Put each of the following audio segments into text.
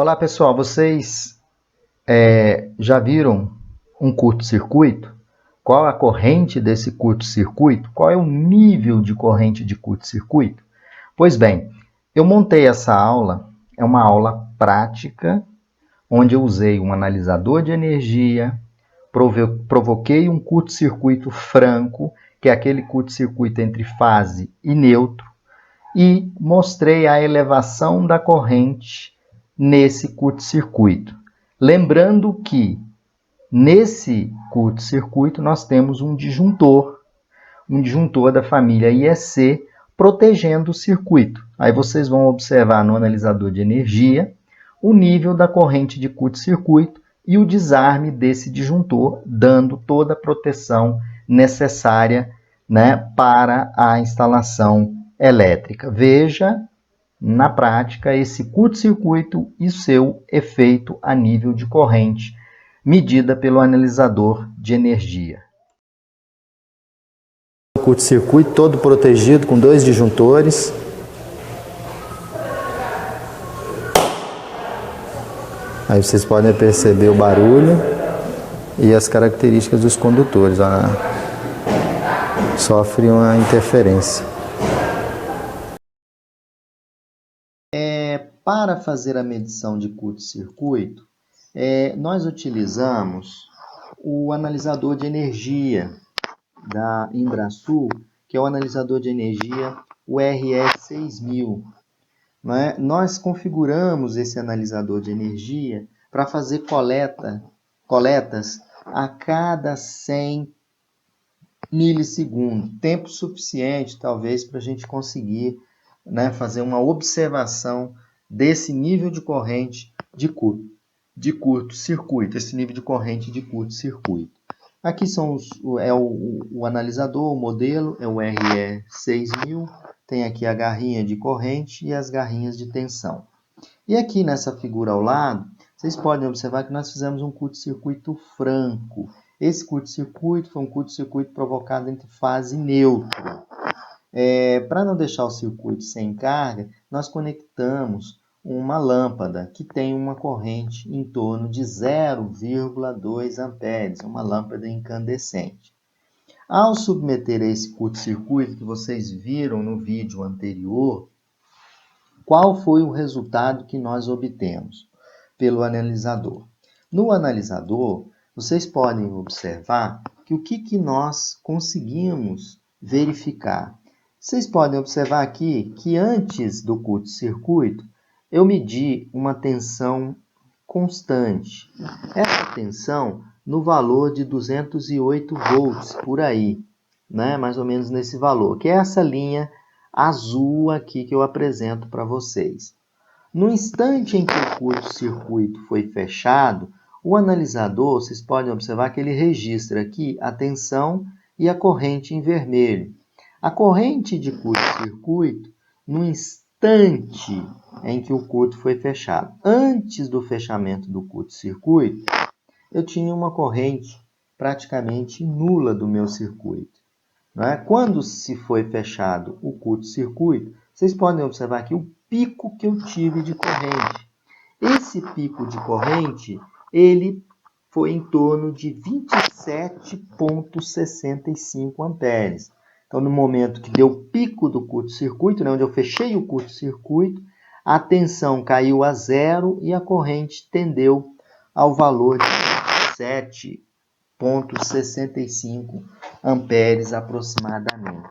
Olá pessoal, vocês já viram um curto-circuito? Qual a corrente desse curto-circuito? Qual é o nível de corrente de curto-circuito? Pois bem, eu montei essa aula, é uma aula prática, onde eu usei um analisador de energia, provoquei um curto-circuito franco, que é aquele curto-circuito entre fase e neutro, e mostrei a elevação da corrente nesse curto-circuito. Lembrando que nesse curto-circuito nós temos um disjuntor da família IEC protegendo o circuito. Aí vocês vão observar no analisador de energia o nível da corrente de curto-circuito e o desarme desse disjuntor, dando toda a proteção necessária, né, para a instalação elétrica. Veja na prática esse curto-circuito e seu efeito a nível de corrente, medida pelo analisador de energia. Curto-circuito todo protegido com dois disjuntores. Aí vocês podem perceber o barulho e as características dos condutores. Sofre uma interferência. Para fazer a medição de curto-circuito, nós utilizamos o analisador de energia da Imbrasul, que é o analisador de energia RS6000. Nós configuramos esse analisador de energia para fazer coletas a cada 100 milissegundos, tempo suficiente talvez para a gente conseguir, né, fazer uma observação desse nível de corrente de curto-circuito, esse nível de corrente de curto-circuito. Aqui são o analisador, o modelo é o RE6000, tem aqui a garrinha de corrente e as garrinhas de tensão. E aqui nessa figura ao lado, vocês podem observar que nós fizemos um curto-circuito franco. Esse curto-circuito foi um curto-circuito provocado entre fase neutra. Para não deixar o circuito sem carga, nós conectamos uma lâmpada que tem uma corrente em torno de 0,2 amperes, uma lâmpada incandescente. Ao submeter a esse curto-circuito que vocês viram no vídeo anterior, qual foi o resultado que nós obtemos pelo analisador? No analisador, vocês podem observar que o que nós conseguimos verificar. Vocês podem observar aqui que antes do curto-circuito, eu medi uma tensão constante. Essa tensão no valor de 208 volts, por aí, né? Mais ou menos nesse valor, que é essa linha azul aqui que eu apresento para vocês. No instante em que o curto-circuito foi fechado, o analisador, vocês podem observar que ele registra aqui a tensão e a corrente em vermelho. A corrente de curto-circuito, no instante em que o curto foi fechado, antes do fechamento do curto-circuito, eu tinha uma corrente praticamente nula do meu circuito. Quando se foi fechado o curto-circuito, vocês podem observar aqui o pico que eu tive de corrente. Esse pico de corrente, ele foi em torno de 27,65 amperes. Então, no momento que deu o pico do curto-circuito, onde eu fechei o curto-circuito, a tensão caiu a zero e a corrente tendeu ao valor de 7,65 amperes aproximadamente.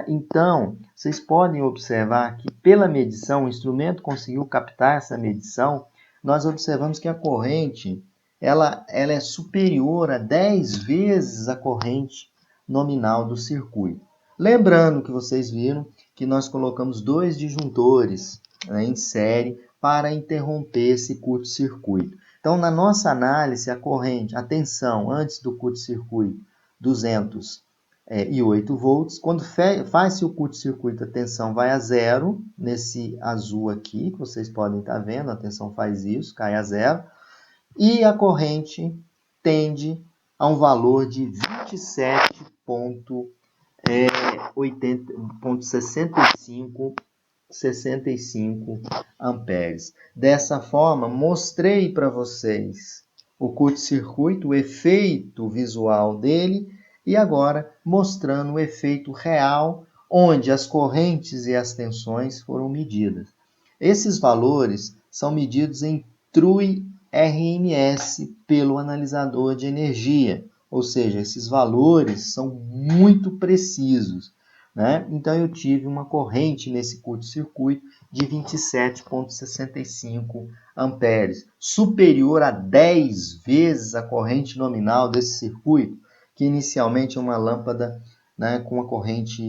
Então, vocês podem observar que pela medição, o instrumento conseguiu captar essa medição, nós observamos que a corrente ela é superior a 10 vezes a corrente nominal do circuito. Lembrando que vocês viram que nós colocamos dois disjuntores, em série para interromper esse curto-circuito. Então, na nossa análise, a corrente, a tensão antes do curto-circuito, 208 volts. Quando faz-se o curto-circuito, a tensão vai a zero, nesse azul aqui, que vocês podem estar vendo, a tensão faz isso, cai a zero. E a corrente tende a um valor de 27,65 65 amperes. Dessa forma, mostrei para vocês o curto-circuito, o efeito visual dele, e agora mostrando o efeito real, onde as correntes e as tensões foram medidas. Esses valores são medidos em TRU-RMS pelo analisador de energia, ou seja, esses valores são muito precisos, né? Então, eu tive uma corrente nesse curto-circuito de 27,65 amperes, superior a 10 vezes a corrente nominal desse circuito, que inicialmente é uma lâmpada, né, com uma corrente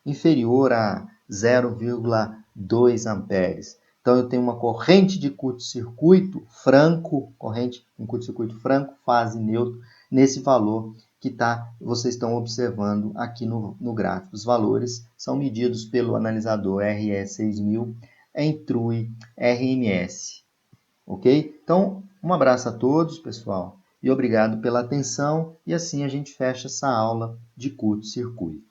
inferior a 0,2 amperes. Então, eu tenho uma corrente de curto-circuito franco, um curto-circuito franco, fase neutro, nesse valor que vocês estão observando aqui no gráfico. Os valores são medidos pelo analisador RE6000 em TRU-RMS. Ok? Então, um abraço a todos, pessoal, e obrigado pela atenção. E assim a gente fecha essa aula de curto-circuito.